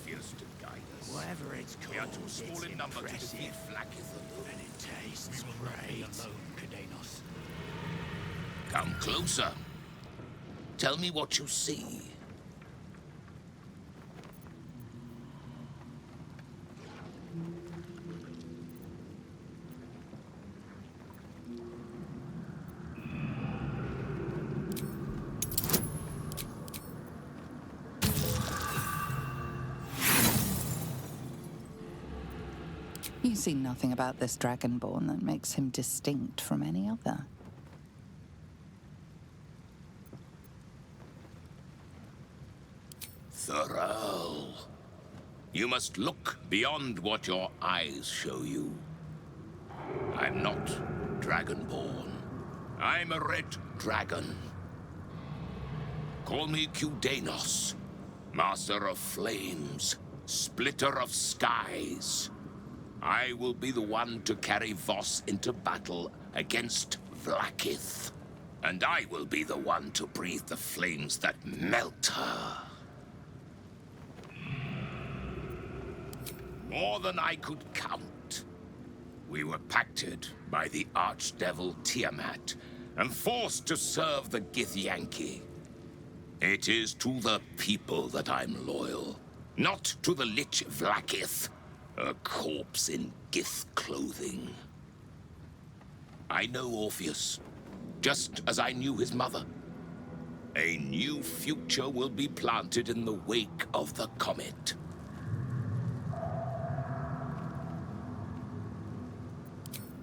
Orpheus to guide us. Whatever it's called, We are too small in number to defeat Vlaakith alone. And it tastes We will not be great. alone, Cadenos. Come closer. Tell me what you see. You see nothing about this Dragonborn that makes him distinct from any other. Thurl. You must look beyond what your eyes show you. I'm not Dragonborn. I'm a red dragon. Call me Cudanos, Master of Flames, Splitter of Skies. I will be the one to carry Voss into battle against Vlaakith. And I will be the one to breathe the flames that melt her. More than I could count. We were pacted by the archdevil Tiamat and forced to serve the Githyanki. It is to the people that I'm loyal, not to the Lich Vlaakith, a corpse in Gith clothing. I know Orpheus, just as I knew his mother. A new future will be planted in the wake of the comet.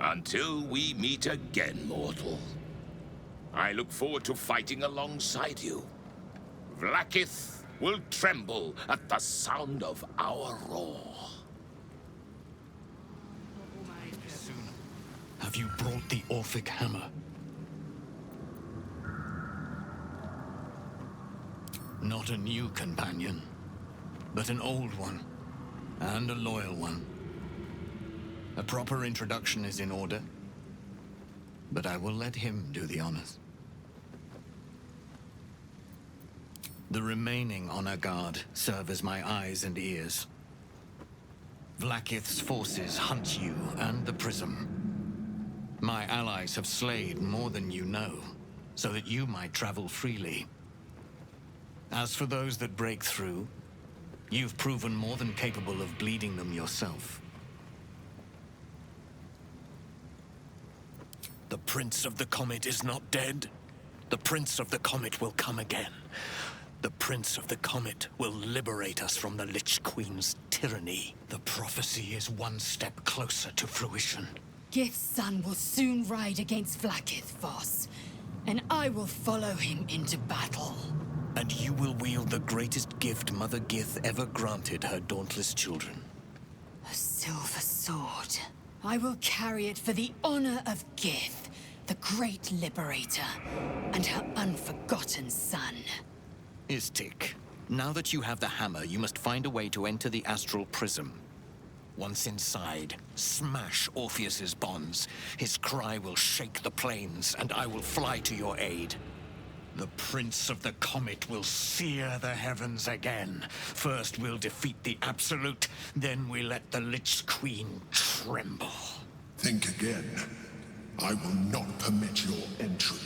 Until we meet again, mortal. I look forward to fighting alongside you. Vlaakith will tremble at the sound of our roar. Soon. Have you brought the Orphic hammer? Not a new companion, but an old one, and a loyal one. A proper introduction is in order, but I will let him do the honors. The remaining honor guard serve as my eyes and ears. Vlaakith's forces hunt you and the prism. My allies have slayed more than you know, so that you might travel freely. As for those that break through, you've proven more than capable of bleeding them yourself. The Prince of the Comet is not dead. The Prince of the Comet will come again. The Prince of the Comet will liberate us from the Lich Queen's tyranny. The prophecy is one step closer to fruition. Gith's son will soon ride against Vlaakith, Voss, and I will follow him into battle. And you will wield the greatest gift Mother Gith ever granted her dauntless children. A silver sword. I will carry it for the honor of Gith, the great liberator, and her unforgotten son. Istik, now that you have the hammer, you must find a way to enter the astral prism. Once inside, smash Orpheus's bonds. His cry will shake the plains, and I will fly to your aid. The Prince of the Comet will sear the heavens again. First we'll defeat the Absolute, then we let the Lich Queen tremble. Think again. I will not permit your entry.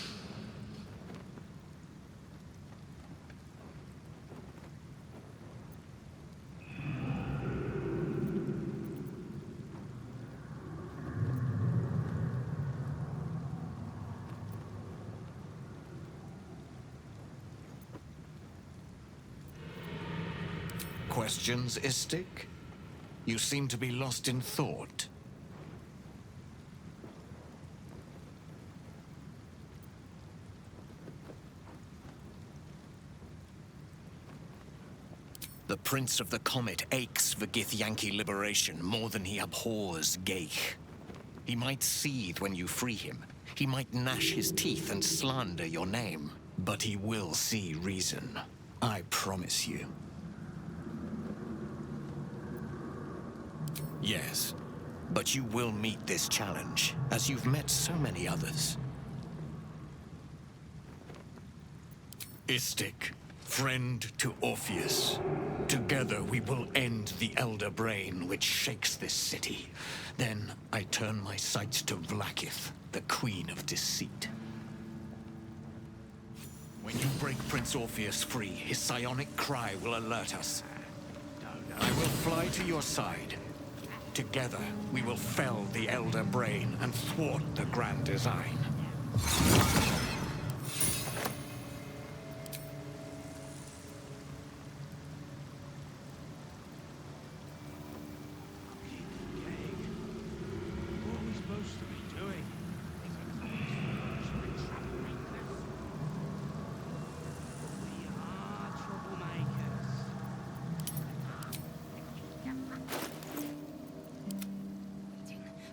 Questions, Istik? You seem to be lost in thought. The Prince of the Comet aches for Githyanki liberation more than he abhors Geich. He might seethe when you free him. He might gnash his teeth and slander your name. But he will see reason. I promise you. Yes, but you will meet this challenge, as you've met so many others. Istik, friend to Orpheus. Together we will end the Elder Brain which shakes this city. Then I turn my sights to Vlaakith, the Queen of Deceit. When you break Prince Orpheus free, his psionic cry will alert us. I will fly to your side. Together, we will fell the Elder Brain and thwart the grand design.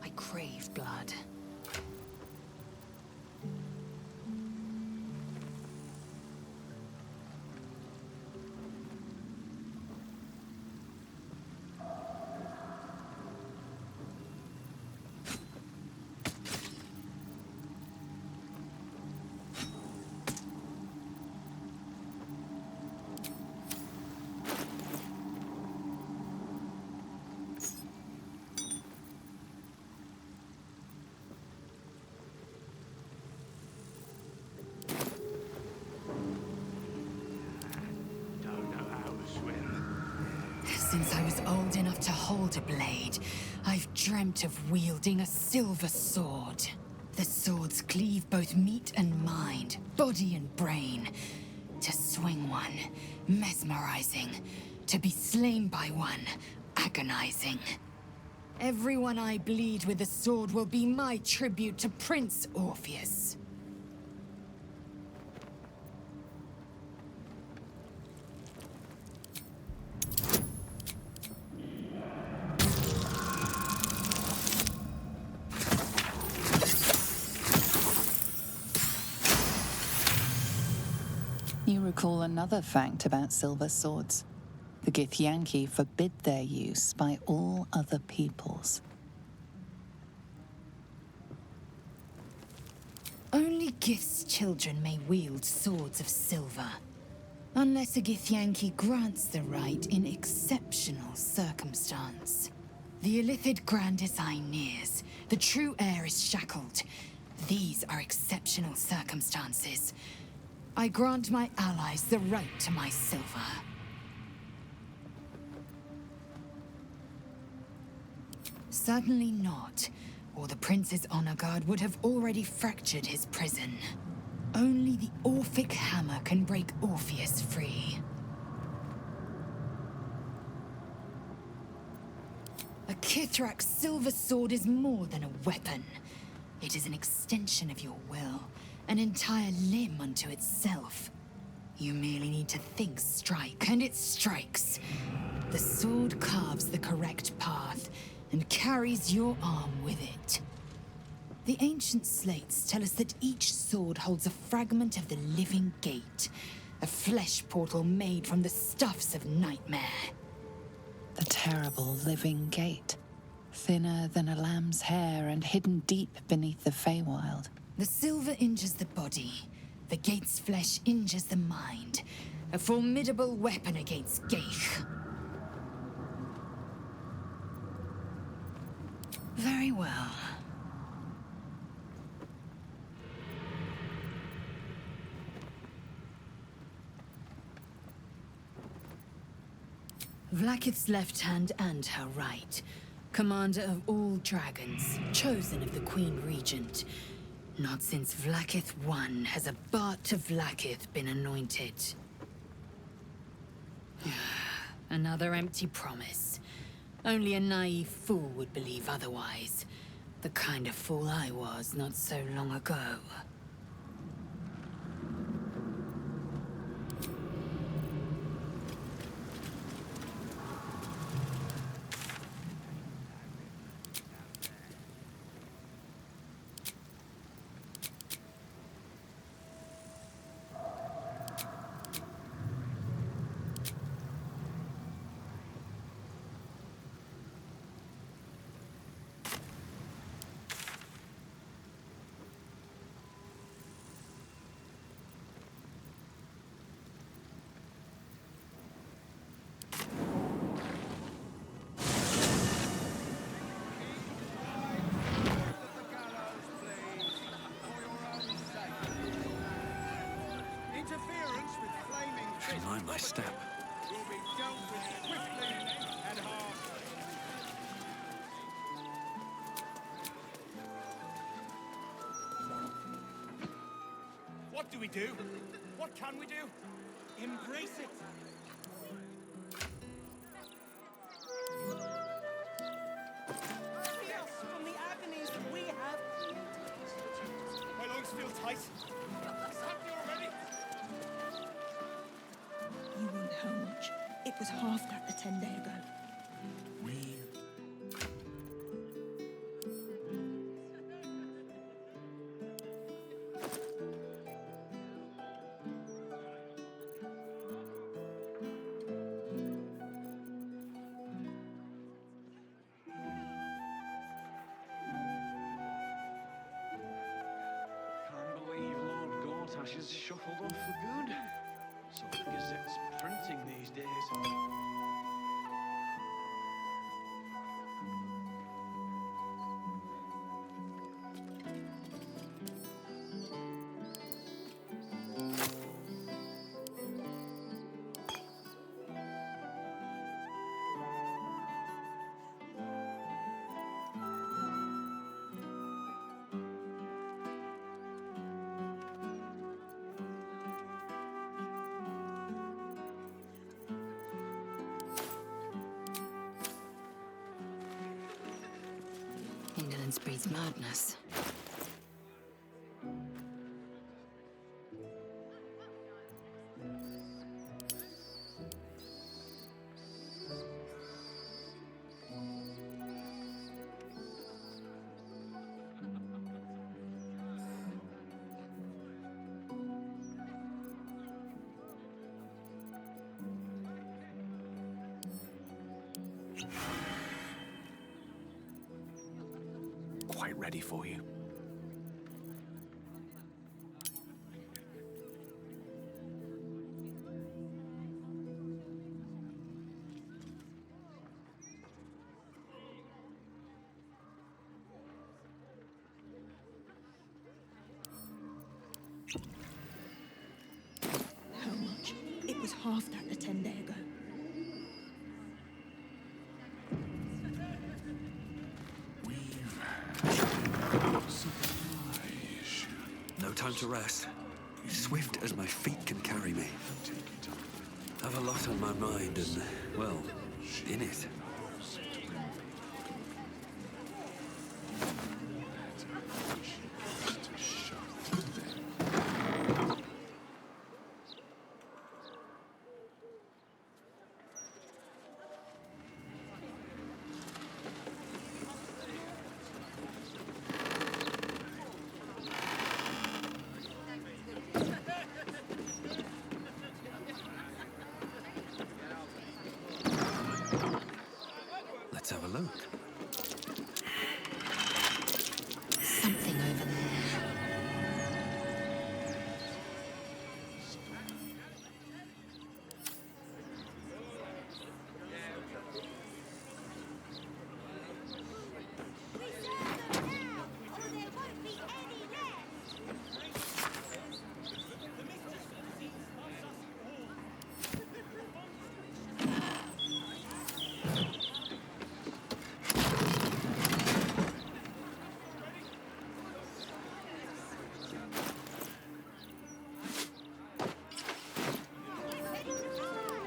I crave blood. Since I was old enough to hold a blade, I've dreamt of wielding a silver sword. The swords cleave both meat and mind, body and brain. To swing one, mesmerizing. To be slain by one, agonizing. Everyone I bleed with the sword will be my tribute to Prince Orpheus. You recall another fact about silver swords. The Githyanki forbid their use by all other peoples. Only Gith's children may wield swords of silver. Unless a Githyanki grants the right in exceptional circumstance. The Illithid Grand Design nears. The true heir is shackled. These are exceptional circumstances. I grant my allies the right to my silver. Certainly not, or the Prince's honor guard would have already fractured his prison. Only the Orphic hammer can break Orpheus free. A Kithrak's silver sword is more than a weapon. It is an extension of your will, an entire limb unto itself. You merely need to think strike, and it strikes. The sword carves the correct path, and carries your arm with it. The ancient slates tell us that each sword holds a fragment of the living gate, a flesh portal made from the stuffs of nightmare. The terrible living gate, thinner than a lamb's hair and hidden deep beneath the Feywild. The silver injures the body, the gate's flesh injures the mind, a formidable weapon against Gaeth. Very well. Vlaakith's left hand and her right. Commander of all dragons, chosen of the Queen Regent. Not since Vlaakith I has a Bart to Vlaakith been anointed. Another empty promise. Only a naive fool would believe otherwise. The kind of fool I was not so long ago. Mind my step. What do we do? What can we do? Embrace it. Free us from the agonies that we have created. My lungs feel tight. Is happening already? You won't how much. It was half that a 10 day ago. Can't believe Lord Gortash has shuffled off for good. So the Gazette's printing these days. Indolence breeds madness. Quite ready for you. How much? It was half that a 10 day ago. No time to rest. Swift as my feet can carry me. Have a lot on my mind and, well, in it. Let's have a look. Something over there.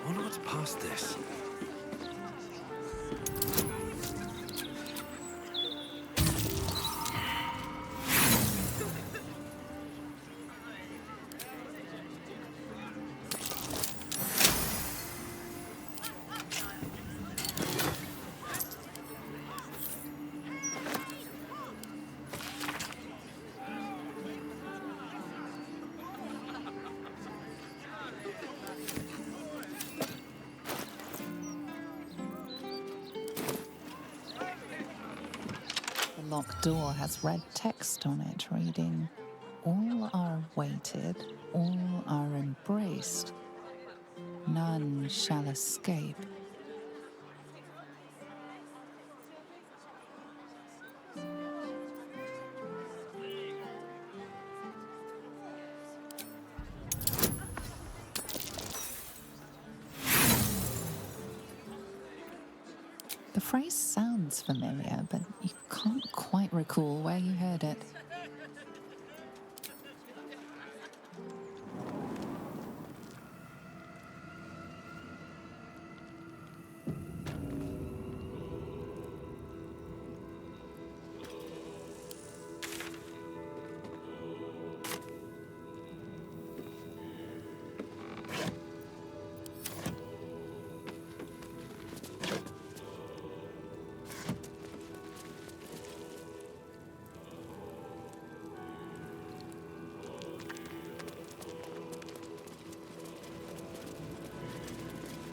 Wonder what's past this. The locked door has red text on it reading, "All are weighted, all are embraced. None shall escape." The phrase sounds familiar, but you can't quite recall where you heard it.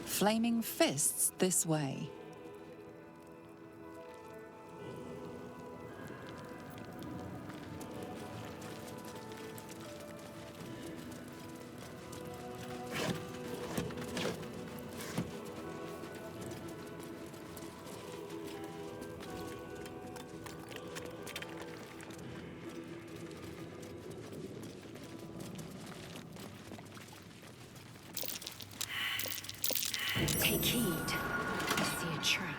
Flaming fists this way. Take heed. I see a trap.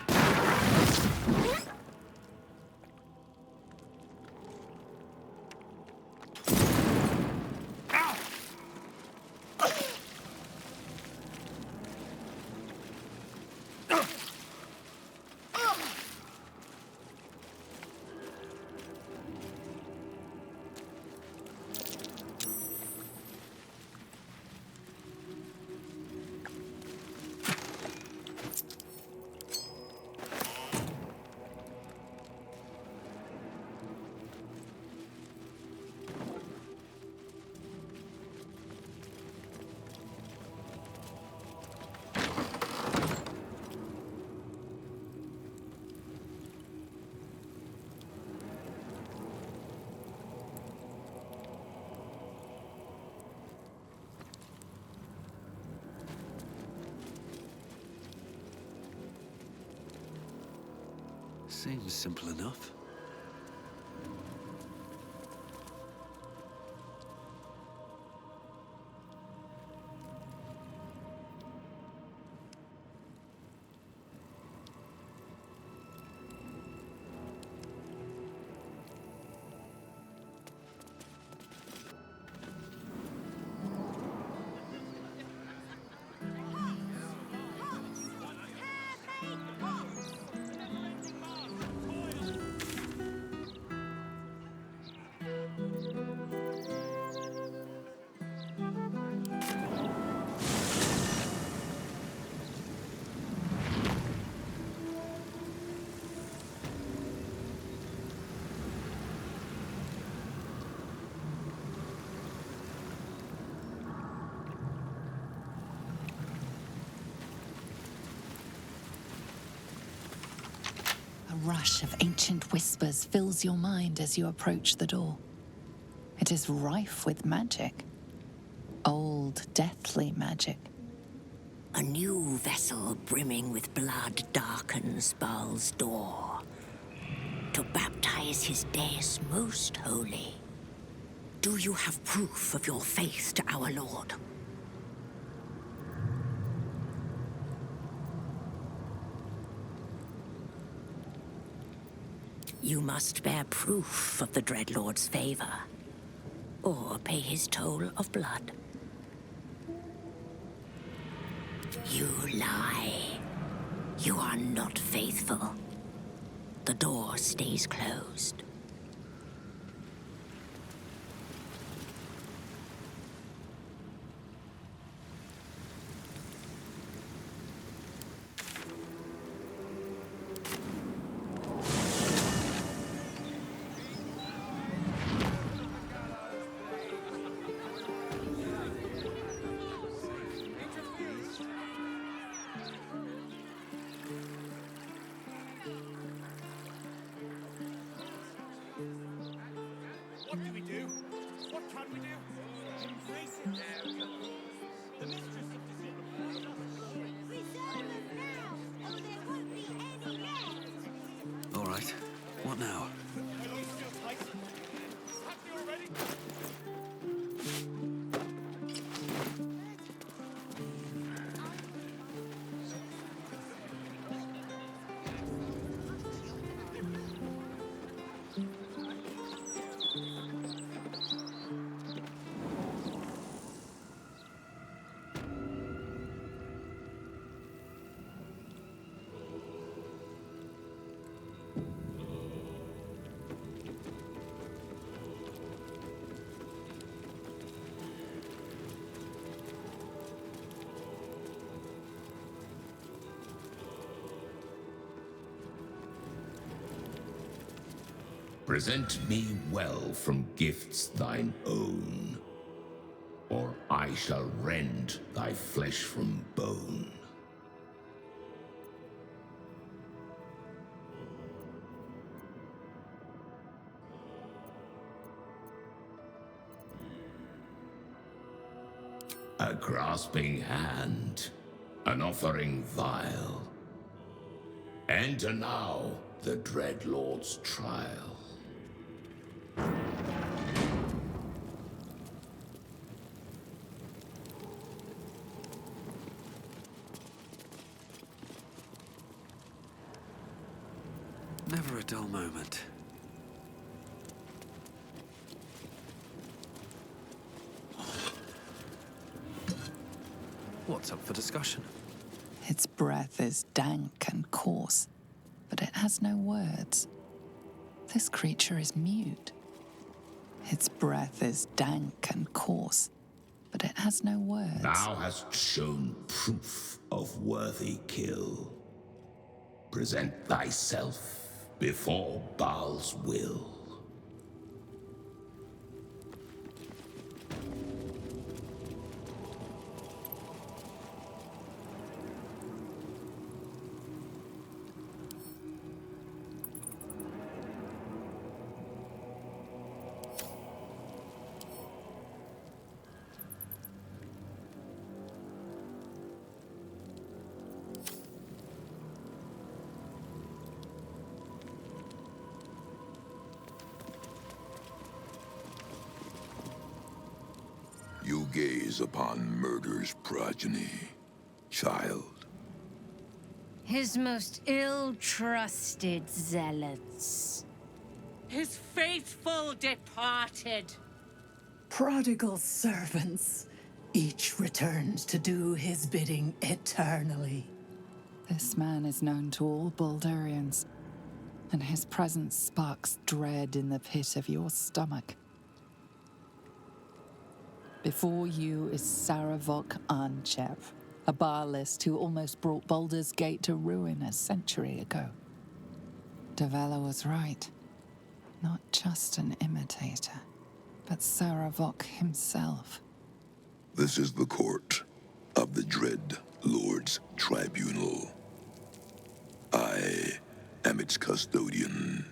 Seems simple enough. A rush of ancient whispers fills your mind as you approach the door. It is rife with magic. Old, deathly magic. A new vessel brimming with blood darkens Baldur to baptize his deus most holy. Do you have proof of your faith to our Lord? You must bear proof of the Dreadlord's favor, or pay his toll of blood. You lie. You are not faithful. The door stays closed. What do we do? What can we do? Embrace it now. The mistress of disorder. Reserve them now, or there won't be any left. All right. What now? My lord's still tight. Happy already? Present me well from gifts thine own, or I shall rend thy flesh from bone. A grasping hand, an offering vile. Enter now the dread Lord's trial. Never a dull moment. What's up for discussion? Its breath is dank and coarse, but it has no words. This creature is mute. Its breath is dank and coarse, but it has no words. Thou hast shown proof of worthy kill. Present thyself before Baal's will. You gaze upon murder's progeny, child. His most ill-trusted zealots. His faithful departed. Prodigal servants, each returns to do his bidding eternally. This man is known to all Baldurians, and his presence sparks dread in the pit of your stomach. Before you is Saravok Arnchev, a Baalist who almost brought Baldur's Gate to ruin a century ago. Davella was right. Not just an imitator, but Saravok himself. This is the court of the Dread Lord's Tribunal. I am its custodian.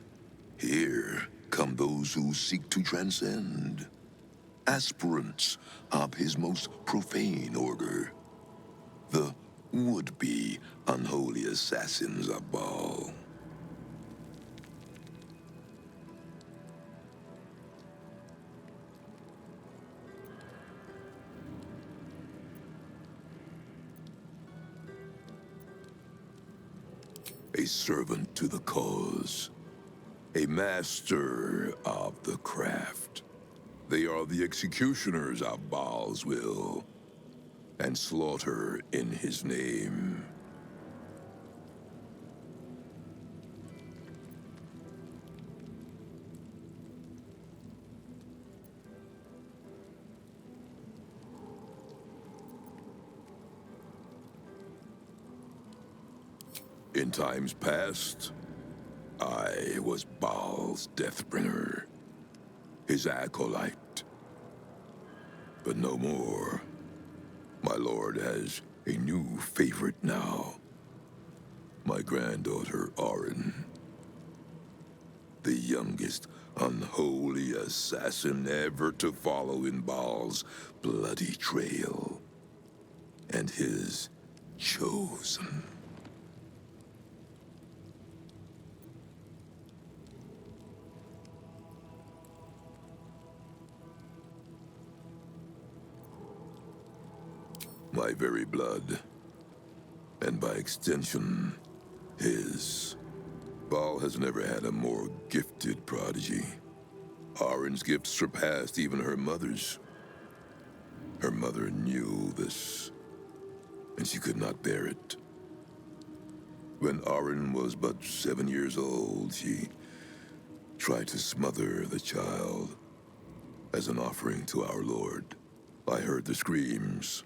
Here come those who seek to transcend. Aspirants of his most profane order. The would-be unholy assassins of Baal. A servant to the cause. A master of the craft. They are the executioners of Baal's will, and slaughter in his name. In times past, I was Baal's Deathbringer. His acolyte. But no more. My lord has a new favorite now. My granddaughter, Arin. The youngest unholy assassin ever to follow in Baal's bloody trail. And his chosen. My very blood, and by extension, his. Baal has never had a more gifted prodigy. Arin's gift surpassed even her mother's. Her mother knew this, and she could not bear it. When Arin was but 7 years old, she tried to smother the child as an offering to our Lord. I heard the screams.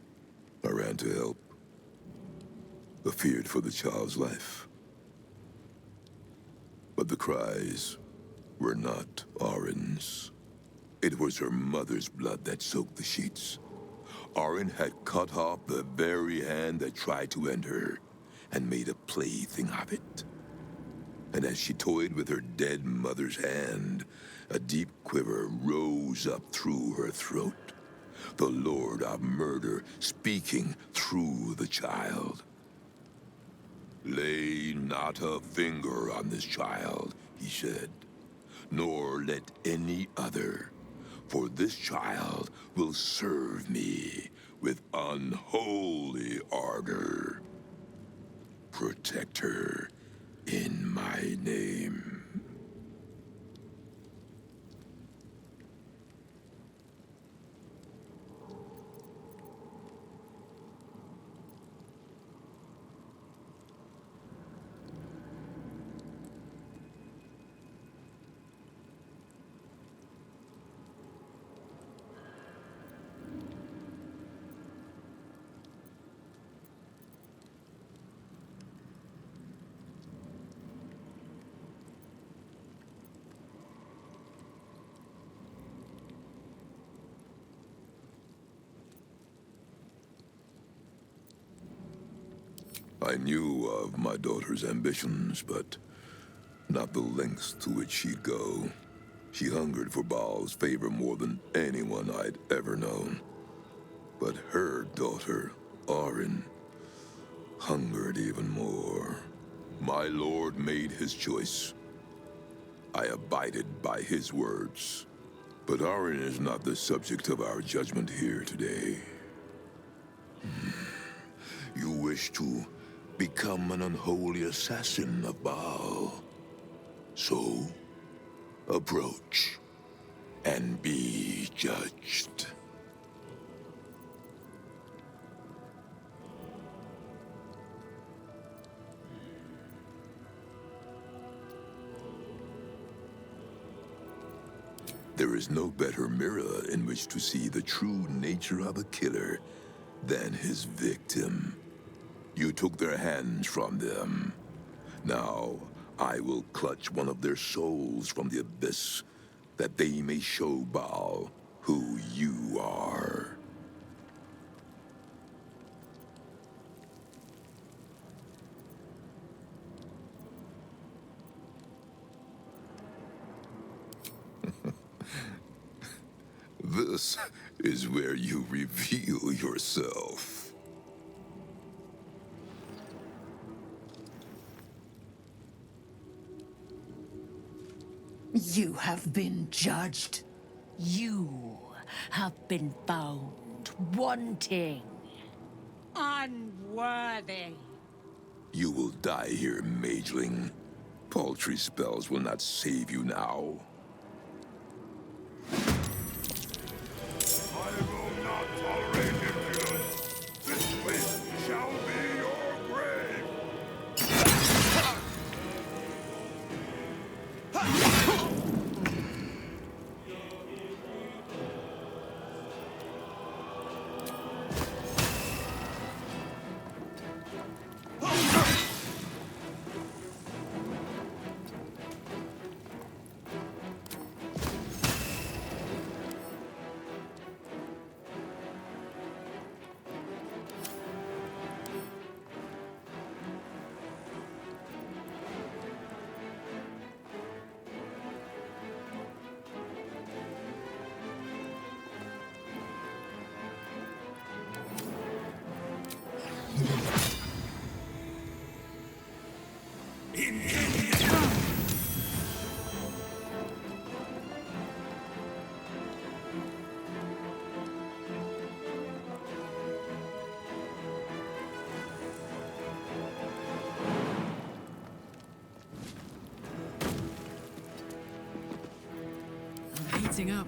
I ran to help, but feared for the child's life. But the cries were not Arin's. It was her mother's blood that soaked the sheets. Arin had cut off the very hand that tried to end her, and made a plaything of it. And as she toyed with her dead mother's hand, a deep quiver rose up through her throat. The Lord of Murder speaking through the child. "Lay not a finger on this child," he said, "nor let any other, for this child will serve me with unholy ardor. Protect her in my name." I knew of my daughter's ambitions, but not the lengths to which she'd go. She hungered for Baal's favor more than anyone I'd ever known. But her daughter, Arin, hungered even more. My lord made his choice. I abided by his words. But Arin is not the subject of our judgment here today. You wish to become an unholy assassin of Baal. So, approach and be judged. There is no better mirror in which to see the true nature of a killer than his victim. You took their hands from them. Now, I will clutch one of their souls from the abyss, that they may show Baal who you are. This is where you reveal yourself. You have been judged. You have been found wanting. Unworthy. You will die here, mageling. Paltry spells will not save you now. I will not tolerate impudence. This place shall be your grave. I'm heating up.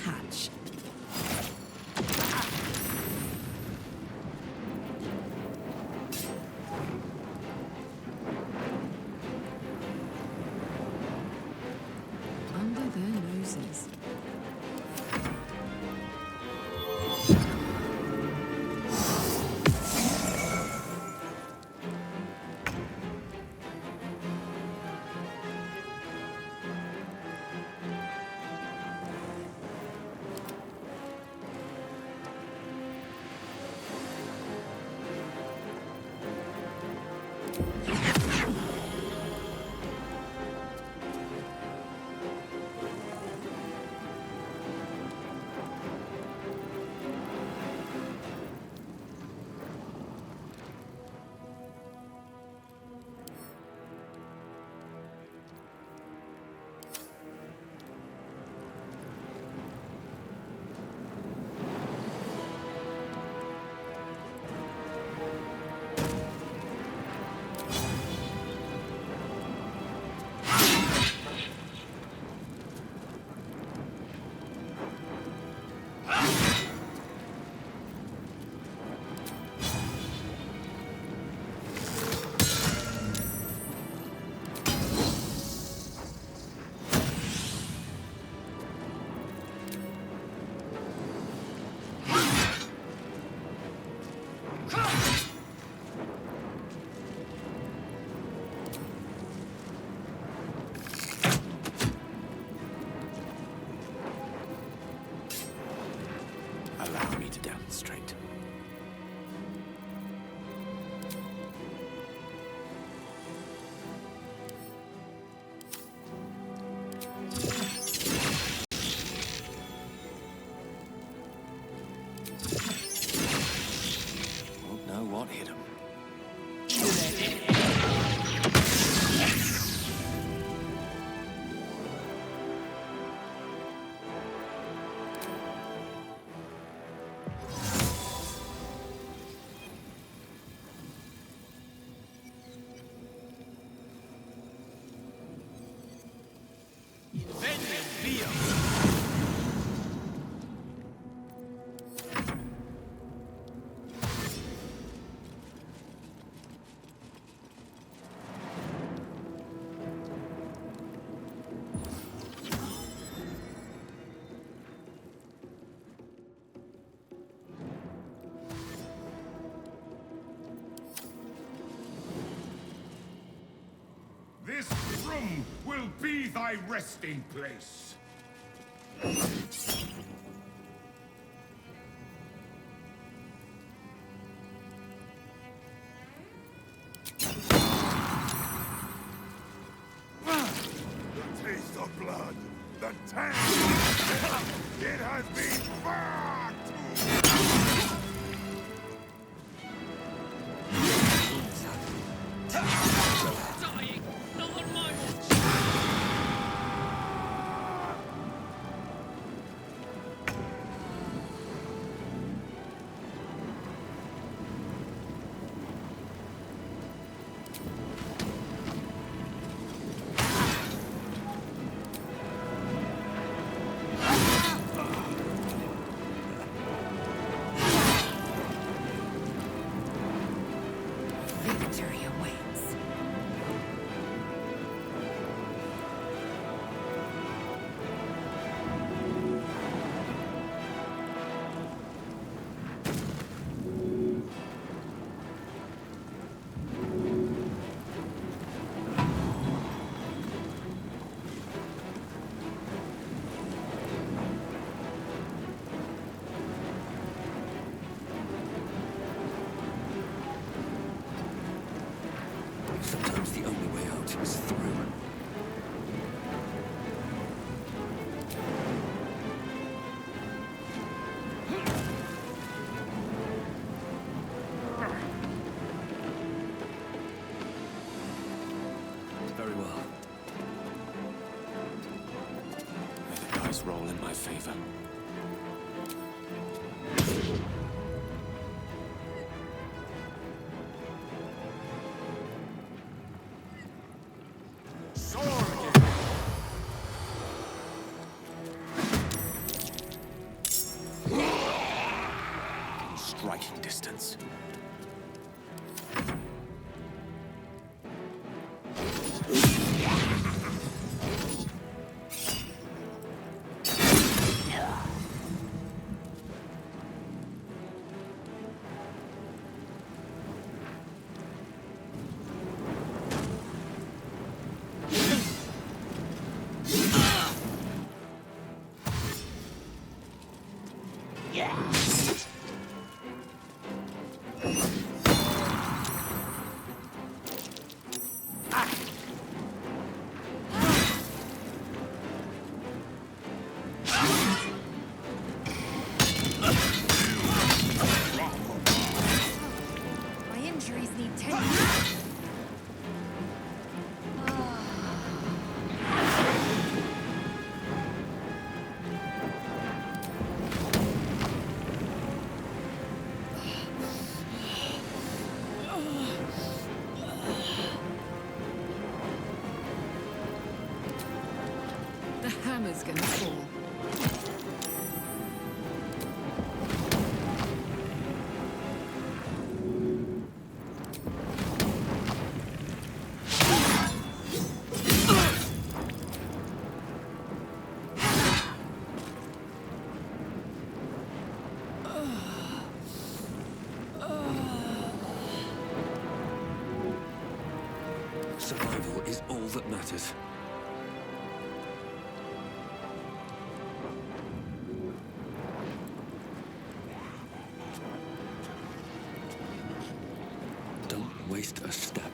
hatch. Under their noses. Allow me to demonstrate. Won't know what hit him. This room will be thy resting place. The taste of blood, the tang. It has been far too. Dying! Not on my watch! Victory awaits. Sometimes the only way out is through. Very well. May the dice roll in my favor. striking distance. My injuries need tending. The hammer's gonna fall. Survival is all that matters. Don't waste a step.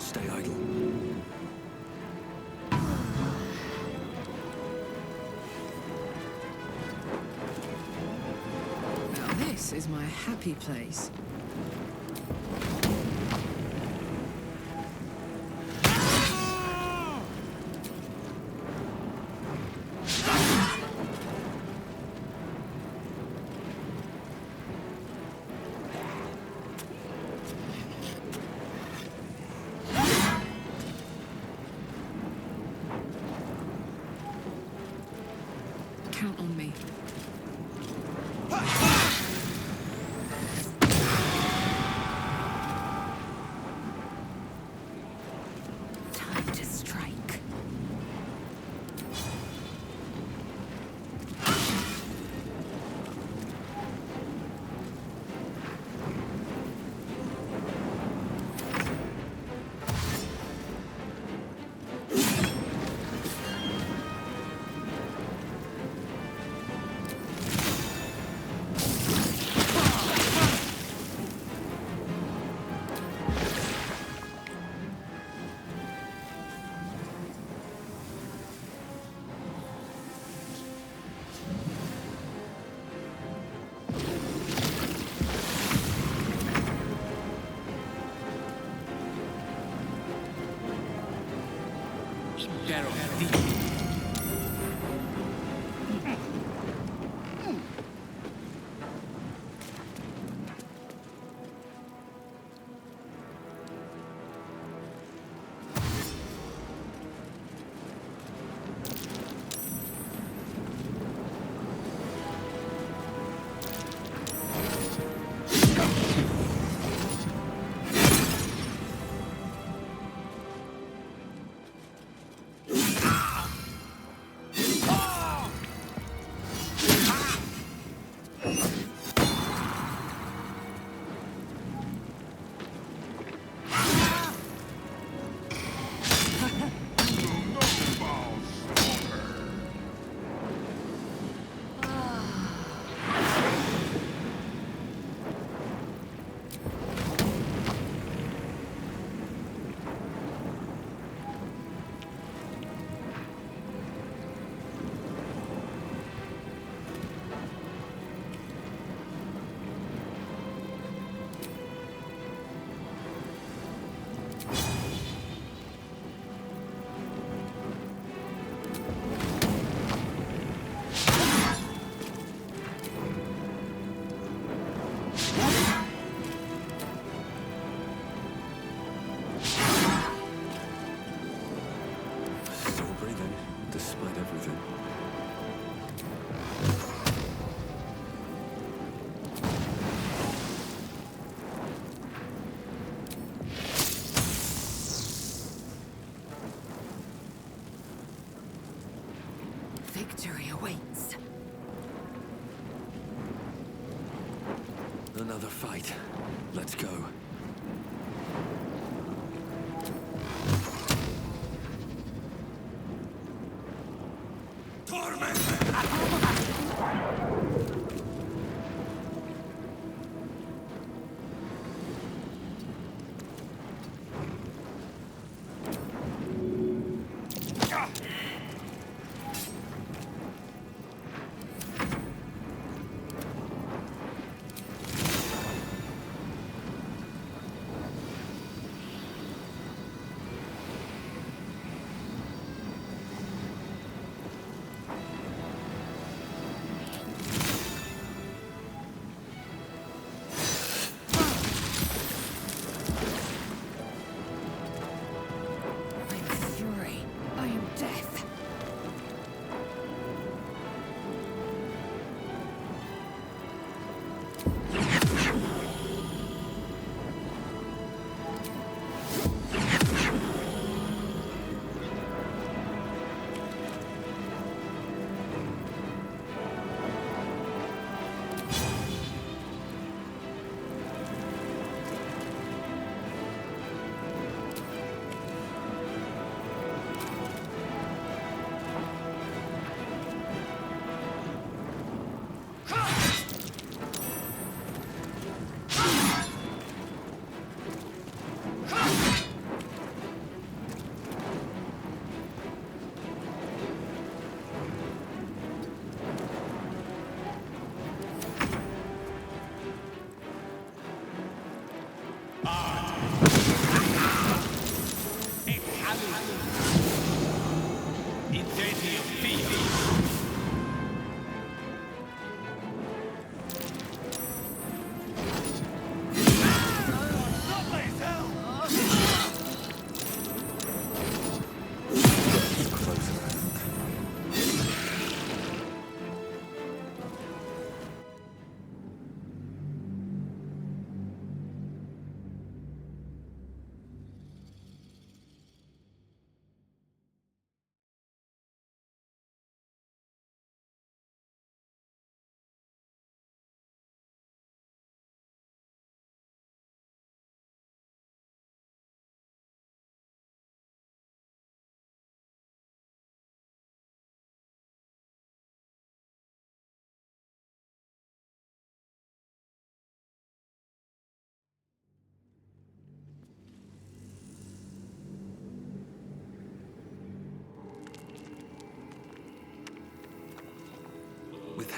stay idle. Now this is my happy place. Count on me. Time to strike. Still breathing, despite everything. Victory awaits. Another fight. Let's go.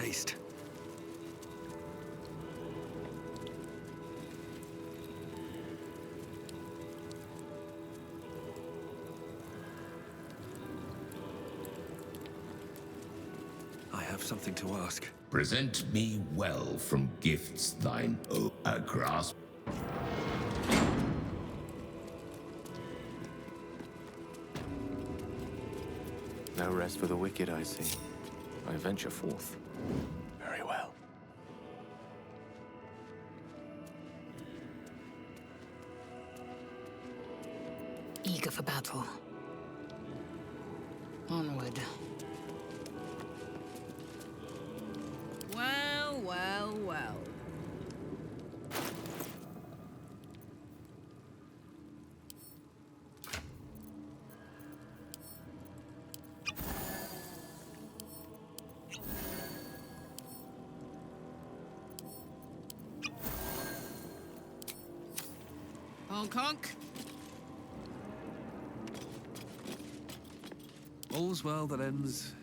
taste. I have something to ask. Present me well from gifts thine a grasp. No rest for the wicked, I see. I venture forth. Very well. Eager for battle. Onward. Well, well, well. Honk honk. All's well that ends...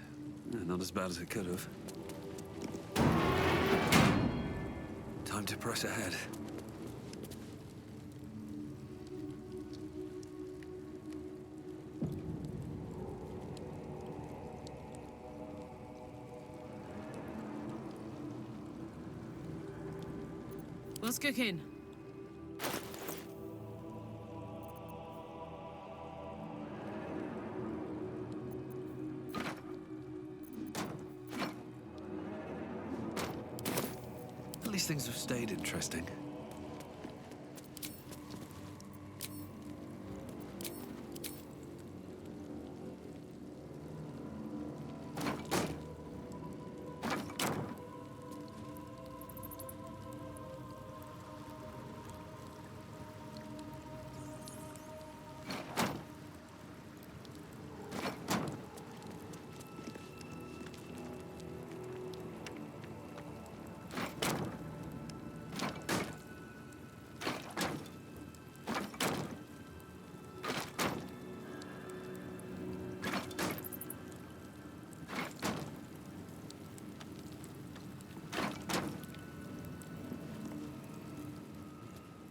not as bad as it could have. Time to press ahead. What's cooking? At least things have stayed interesting.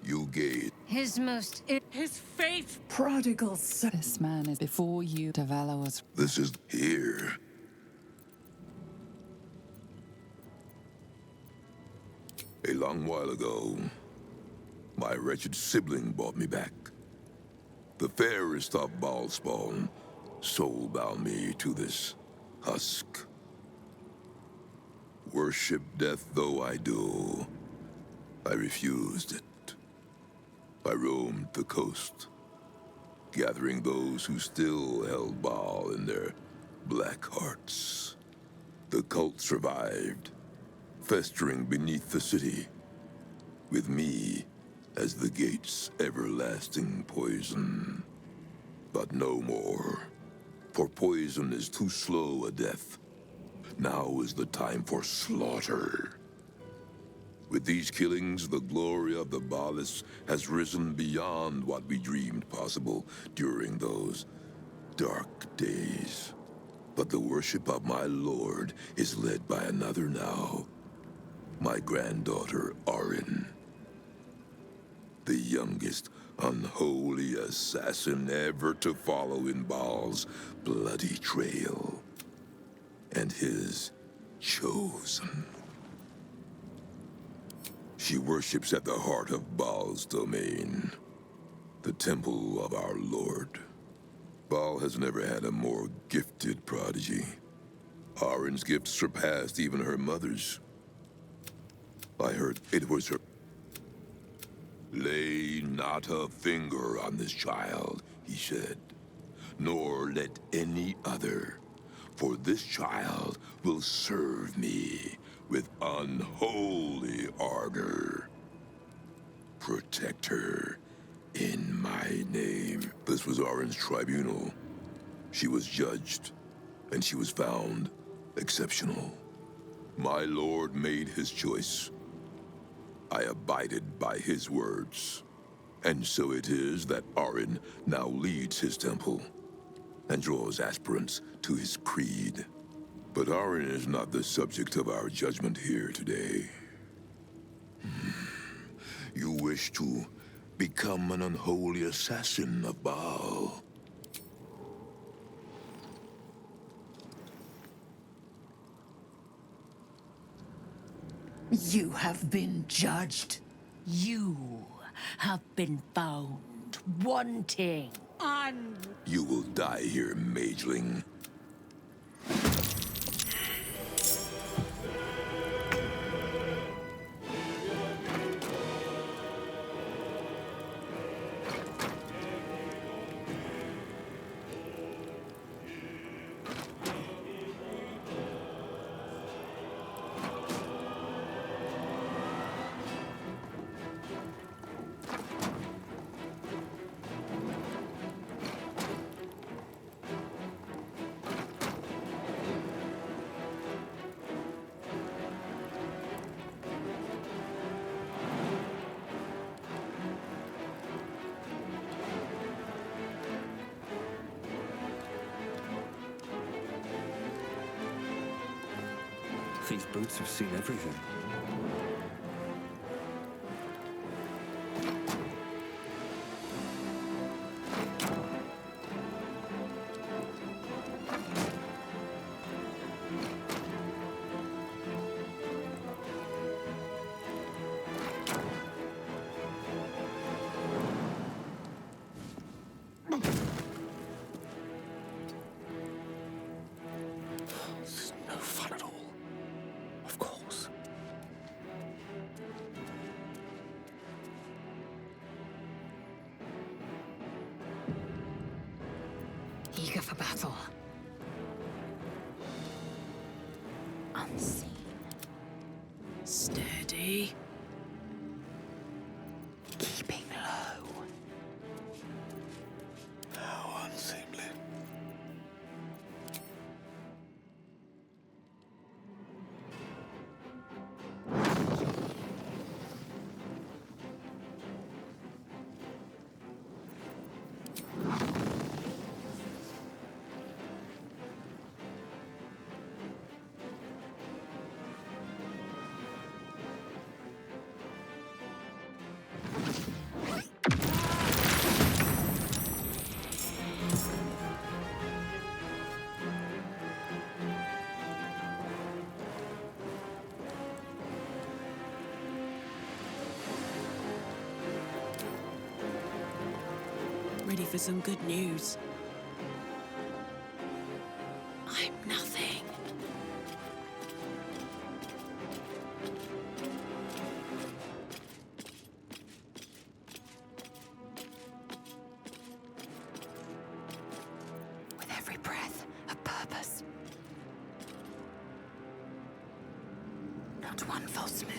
You gave. His fate. Prodigal son. This man is before you, devours. This is here. A long while ago, my wretched sibling brought me back. The fairest of Baalspawn soul-bound me to this husk. Worship death though I do, I refused it. I roamed the coast, gathering those who still held Baal in their black hearts. The cult survived, festering beneath the city, with me as the gate's everlasting poison. But no more, for poison is too slow a death. Now is the time for slaughter. With these killings, the glory of the Baalists has risen beyond what we dreamed possible during those dark days. But the worship of my lord is led by another now. My granddaughter, Arin. The youngest unholy assassin ever to follow in Baal's bloody trail. And his chosen. She worships at the heart of Baal's domain, the temple of our lord. Baal has never had a more gifted prodigy. Arin's gift surpassed even her mother's. I heard it was her. Lay not a finger on this child, he said, nor let any other, for this child will serve me with unholy ardor. Protect her in my name. This was Arin's tribunal. She was judged, and she was found exceptional. My lord made his choice. I abided by his words. And so it is that Arin now leads his temple and draws aspirants to his creed. But Arin is not the subject of our judgment here today. You wish to become an unholy assassin of Baal. You have been judged. You have been found wanting. You will die here, mageling. These boots have seen everything. This is no fun at all. Of course. Eager for battle. Unseen. Steady. Keeping low. How unseemly. Ready for some good news. I'm nothing. With every breath, a purpose. Not one false move.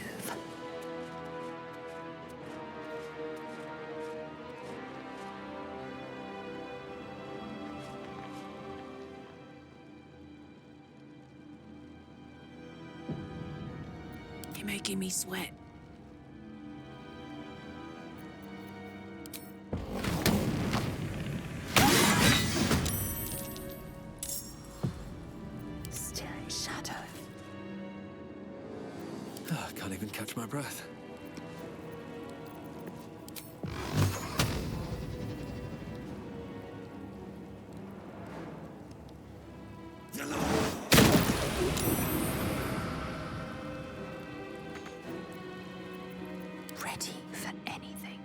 You're making me sweat. Still in shadow. Ah, can't even catch my breath. Ready for anything.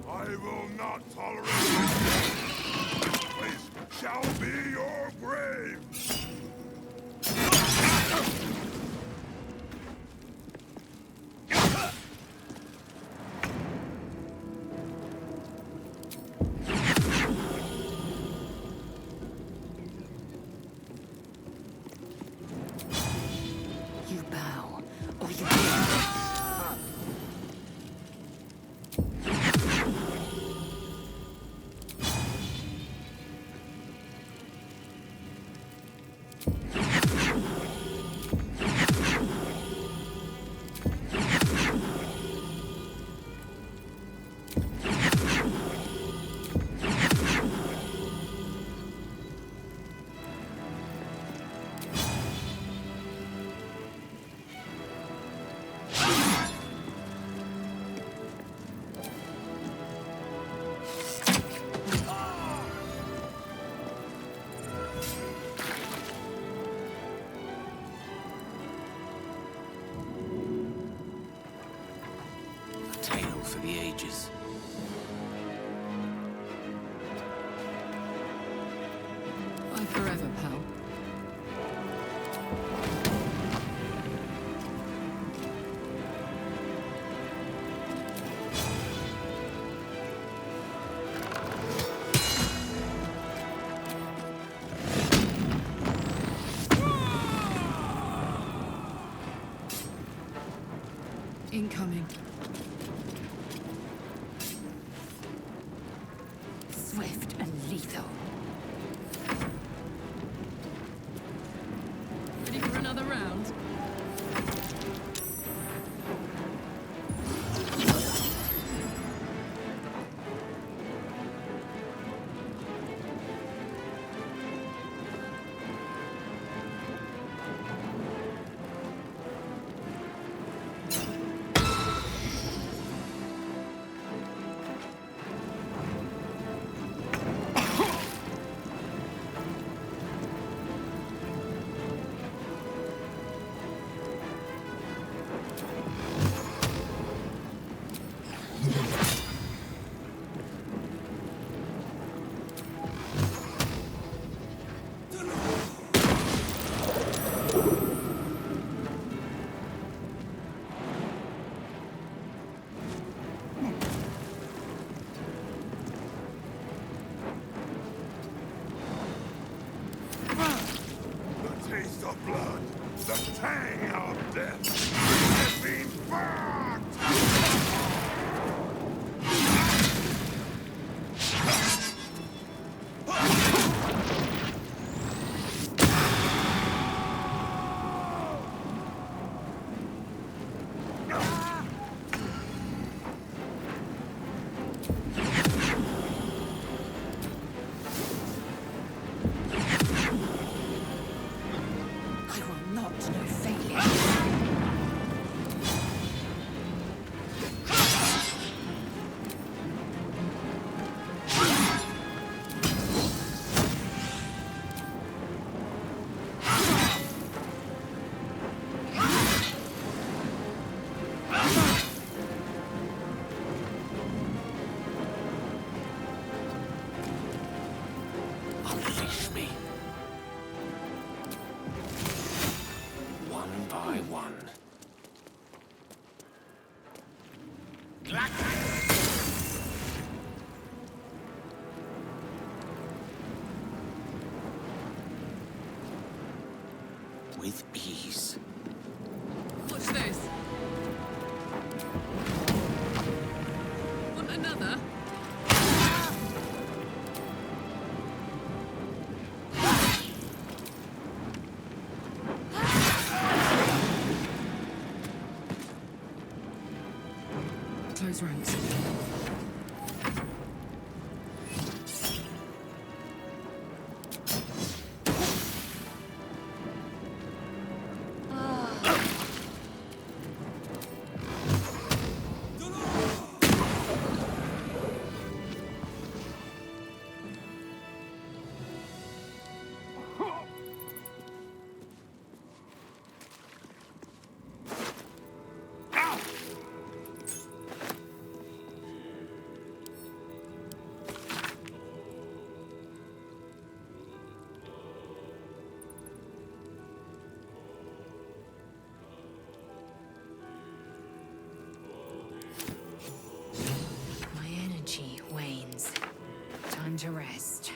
I will not tolerate this. This place shall be your grave. the ages. Bye forever, pal. Incoming. Swift and lethal. Ready for another round? The taste of blood, the tang of death, has been burnt! I will not know failure. Unleash me. One by one. With ease. Watch this. Want another? Close ranks. My energy wanes. Time to rest.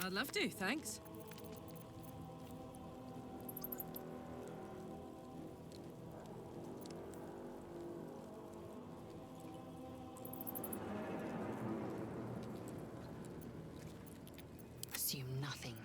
I'd love to, thanks. Assume nothing.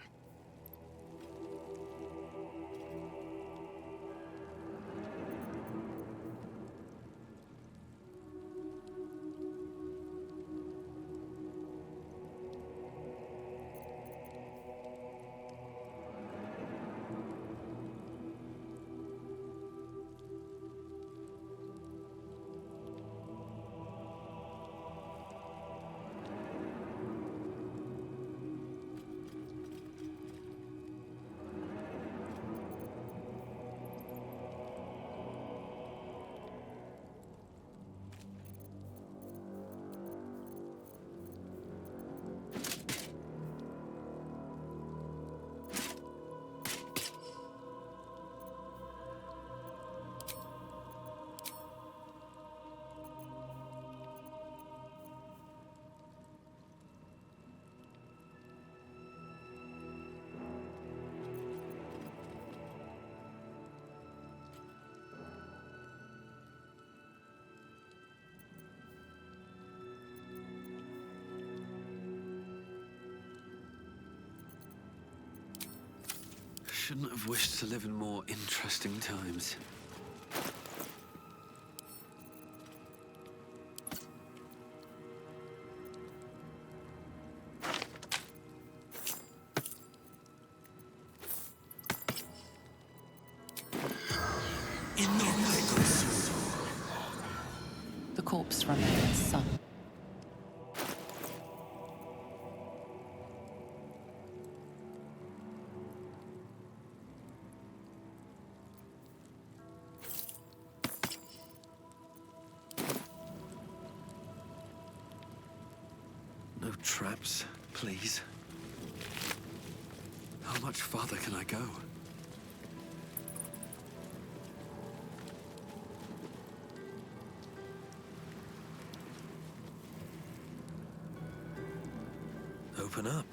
shouldn't have wished to live in more interesting times. The corpse remains sunk. No traps, please. How much farther can I go? Open up.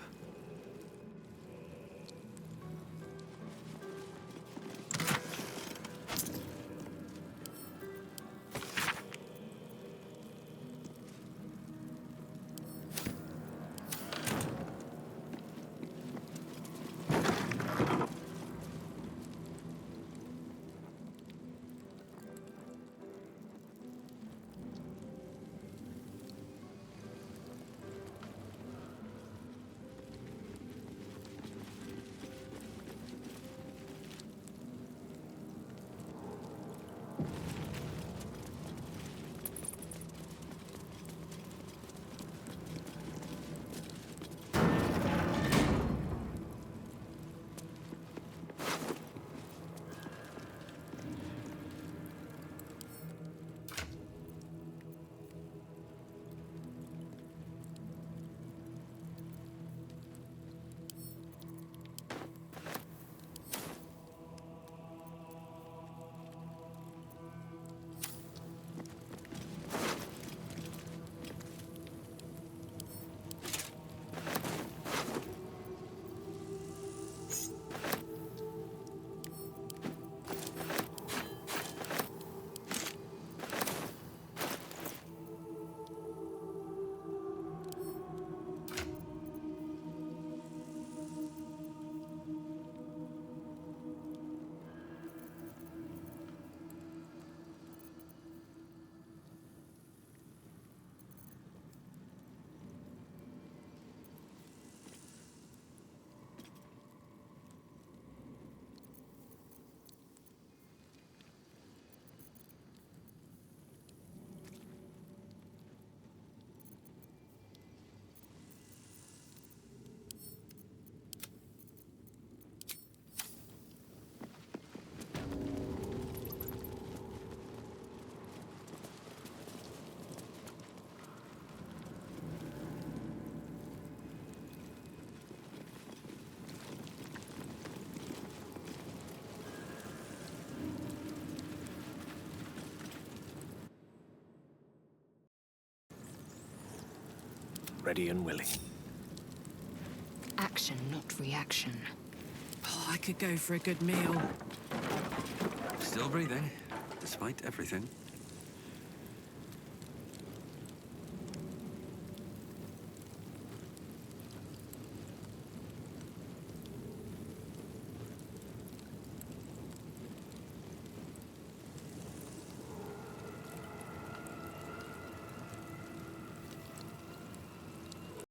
Ready and willing. Action, not reaction. Oh, I could go for a good meal. Still breathing, despite everything.